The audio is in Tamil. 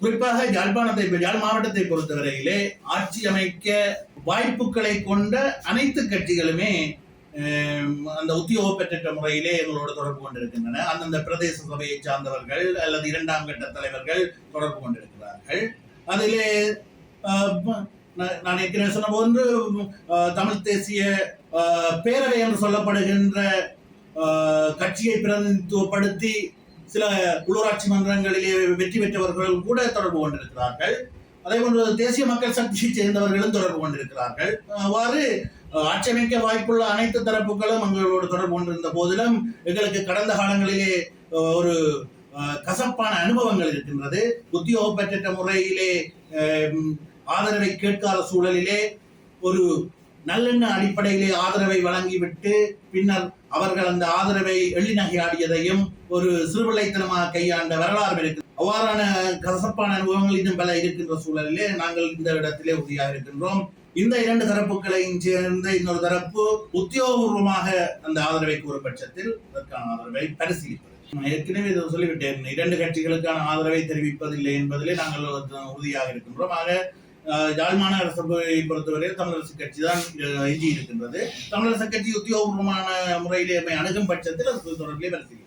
குறிப்பாக யாழ் மாவட்டத்தை பொறுத்தவரையிலே ஆட்சி அமைக்க வாய்ப்புகளை கொண்ட அனைத்து கட்சிகளுமே அந்த உத்தியோக பெற்ற முறையிலே எங்களோடு தொடர்பு கொண்டிருக்கின்றன. அந்தந்த பிரதேச சபையை சார்ந்தவர்கள் அல்லது இரண்டாம் கட்ட தலைவர்கள் தொடர்பு கொண்டிருக்கிறார்கள். அதிலே நான் ஏற்கனவே சொன்ன போன்று தமிழ் தேசிய பேரவை என்று சொல்லப்படுகின்ற கட்சியை பிரதிநிதித்துவப்படுத்தி சில உள்ளூராட்சி மன்றங்களிலே வெற்றி பெற்றவர்கள் கூட தொடர்பு கொண்டிருக்கிறார்கள். அதே போன்று தேசிய மக்கள் சக்தியை சேர்ந்தவர்களும் தொடர்பு கொண்டிருக்கிறார்கள். அவ்வாறு ஆட்சி அமைக்க வாய்ப்புள்ள அனைத்து தரப்புகளும் எங்களோடு தொடர்பு கொண்டிருந்த போதிலும் எங்களுக்கு கடந்த காலங்களிலே ஒரு கசப்பான அனுபவங்கள் இருக்கின்றது. உத்தியோக பெற்ற முறையிலே ஆதரவை கேட்காத சூழலிலே ஒரு நல்லெண்ண அடிப்படையிலே ஆதரவை வழங்கிவிட்டு பின்னர் அவர்கள் அந்த ஆதரவை எள்ளி நகையாடியதையும் ஒரு சிறுபிள்ளைத்தனமாக கையாண்ட வரலாறு இருக்கு. அவ்வாறான கசப்பான அனுபவங்கள் இன்னும் பல இருக்கின்ற சூழலிலே நாங்கள் இந்த இடத்திலே உறுதியாக இருக்கின்றோம். இந்த இரண்டு தரப்புகளையும் சேர்ந்த இன்னொரு தரப்பு உத்தியோகபூர்வமாக அந்த ஆதரவை கூற பட்சத்தில் அதற்கான ஆதரவை பரிசீலிப்பது. ஏற்கனவே இதை சொல்லிவிட்டேன், இரண்டு கட்சிகளுக்கான ஆதரவை தெரிவிப்பதில்லை என்பதிலே நாங்கள் உறுதியாக இருக்கின்றோம். ஆக யாழ் மாநகர சபையை பொறுத்தவரையில் தமிழரசு கட்சி தான் எஞ்சி இருக்கின்றது. தமிழரசு கட்சி உத்தியோகபூர்வமான முறையிலே அணுகும் பட்சத்தில் அது தொடர்பிலே பரிசீலிக்கும்.